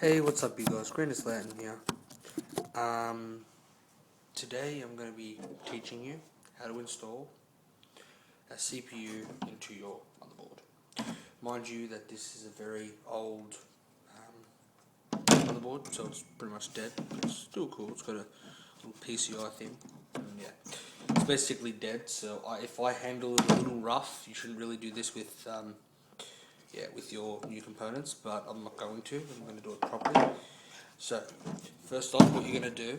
Hey, what's up you guys? Greatest Latin here. Today I'm going to be teaching you how to install a CPU into your motherboard. Mind you that this is a very old motherboard, so it's pretty much dead. It's still cool, it's got a little PCI thing. And yeah, it's basically dead, so if I handle it a little rough, you shouldn't really do this with with your new components, but I'm not going to. I'm going to do it properly. So, first off, what you're going to do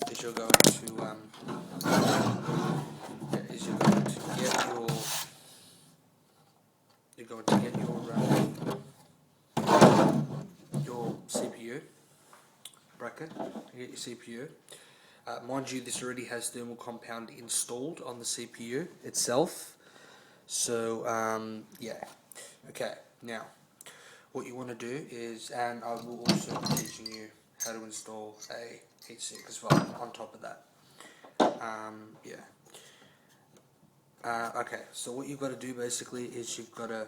is you're going to get your CPU bracket. You get your CPU. Mind you, this already has thermal compound installed on the CPU itself. So yeah. Okay. Now, what you want to do is, and I will also be teaching you how to install a heatsink as well on top of that. Okay, so what you've got to do basically is you've got to,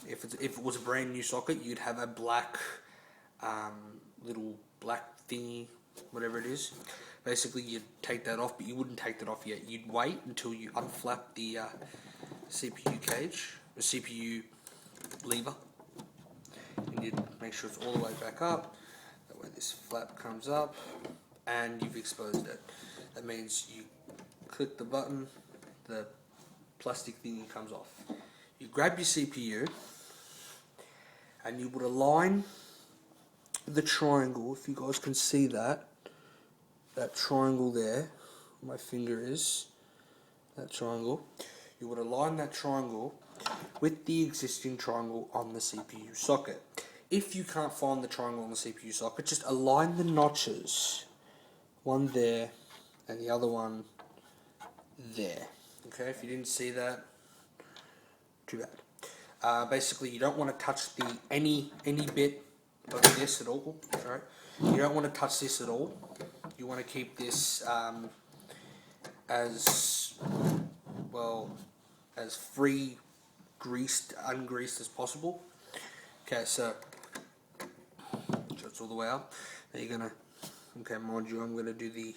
if it was a brand new socket, you'd have a black, little black thingy, whatever it is. Basically, you'd take that off, but you wouldn't take that off yet. You'd wait until you unflap the CPU cage, the CPU lever, and you'd make sure it's all the way back up. That way this flap comes up and you've exposed it. That means you click the button, the plastic thingy comes off. You grab your CPU and you would align the triangle, if you guys can see that triangle there, my finger is, that triangle, you would align that triangle with the existing triangle on the CPU socket. If you can't find the triangle on the CPU socket, just align the notches, one there and the other one there. Okay, if you didn't see that, too bad. Basically, you don't want to touch any bit of this at all. Right? You don't want to touch this at all. You want to keep this as free, ungreased as possible. Okay, so it's all the way up. Now you're gonna, mind you, I'm gonna do the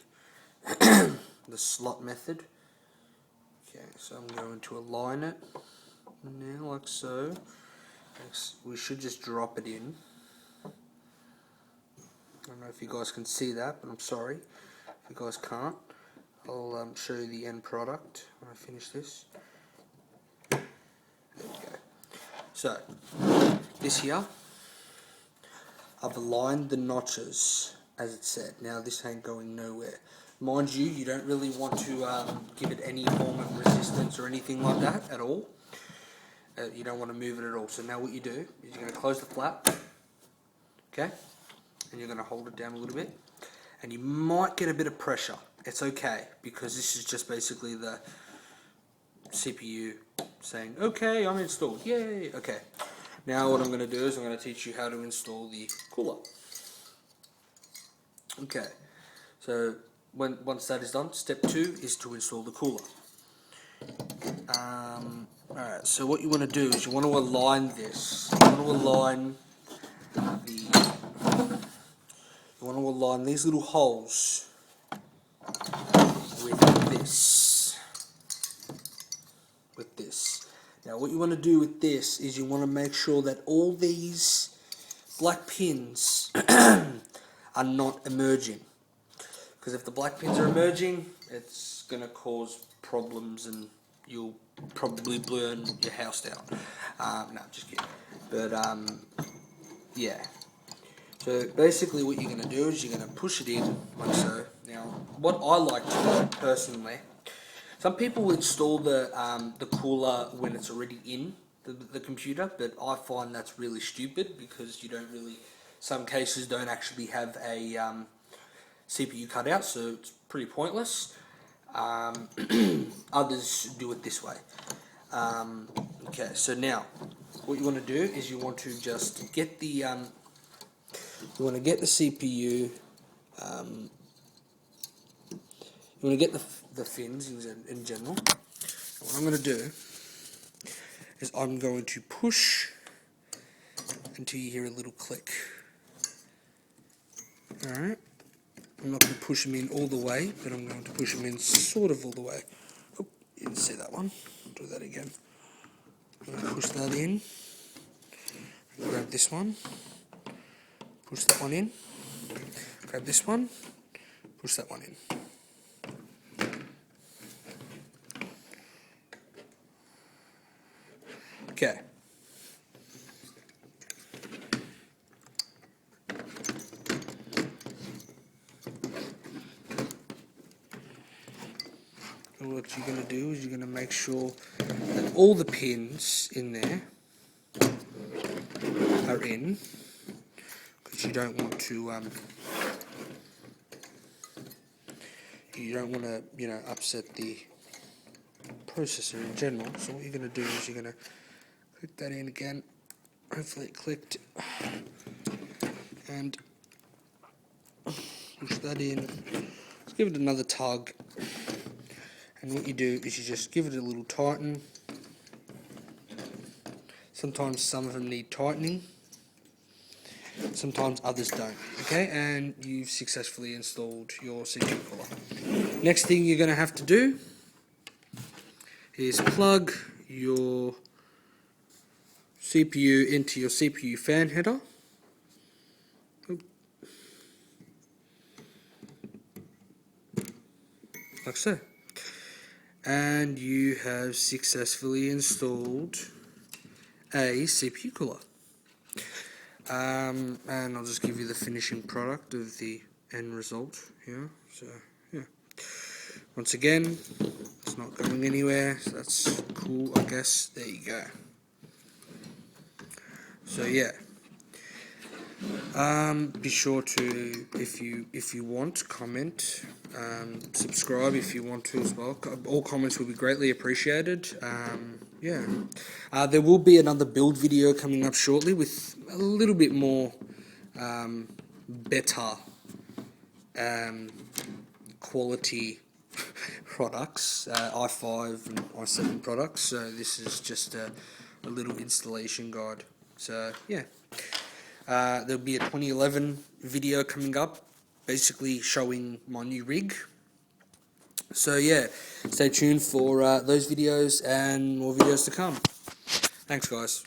the slot method. Okay, so I'm going to align it now like so. We should just drop it in. I don't know if you guys can see that, but I'm sorry if you guys can't. I'll show you the end product when I finish this. There we go. So, this here, I've aligned the notches as it said. Now this ain't going nowhere. Mind you, you don't really want to give it any form of resistance or anything like that at all. You don't want to move it at all. So now what you do is you're going to close the flap, okay, and you're going to hold it down a little bit, and you might get a bit of pressure. It's okay, because this is just basically the CPU saying, okay, I'm installed, yay. Okay, now what I'm going to do is I'm going to teach you how to install the cooler. Okay, so once that is done, step 2 is to install the cooler. Alright, so what you want to do is you want to align this. You want to align these little holes with this. Now what you want to do with this is you want to make sure that all these black pins are not emerging. Because if the black pins are emerging, it's going to cause problems and you'll probably burn your house down. No, just kidding. But, yeah. So basically what you're going to do is you're going to push it in like so. Now, what I like to do personally, some people install the cooler when it's already in the computer, but I find that's really stupid because you don't really, some cases don't actually have a CPU cutout, so it's pretty pointless. Others do it this way. Okay, so now what you want to do is you want to just get the CPU. You want to get the fins in general. And what I'm going to do is I'm going to push until you hear a little click. Alright, I'm not going to push them in all the way, but I'm going to push them in sort of all the way. Oh, you didn't see that one. Do that again. I'm going to push that in. Grab this one. Push that one in. Grab this one. Push that one in. Okay. And what you're going to do is you're going to make sure that all the pins in there are in, because you don't want to upset the processor in general. So what you're going to do is you're going to click that in again. Hopefully it clicked, and push that in. Let's give it another tug, and what you do is you just give it a little tighten. Sometimes some of them need tightening, sometimes others don't. Okay, and you've successfully installed your CPU cooler. Next thing you're going to have to do is plug your CPU into your CPU fan header. Like so. And you have successfully installed a CPU cooler. And I'll just give you the finishing product of the end result here. So, yeah. Once again, it's not going anywhere, so that's cool, I guess. There you go. So, yeah. Be sure to, if you want, comment, subscribe if you want to as well. All comments will be greatly appreciated. Yeah, there will be another build video coming up shortly with a little bit more better quality products, i5 and i7 products. So this is just a little installation guide. So yeah. There'll be a 2011 video coming up, basically showing my new rig. So yeah, stay tuned for those videos and more videos to come. Thanks guys.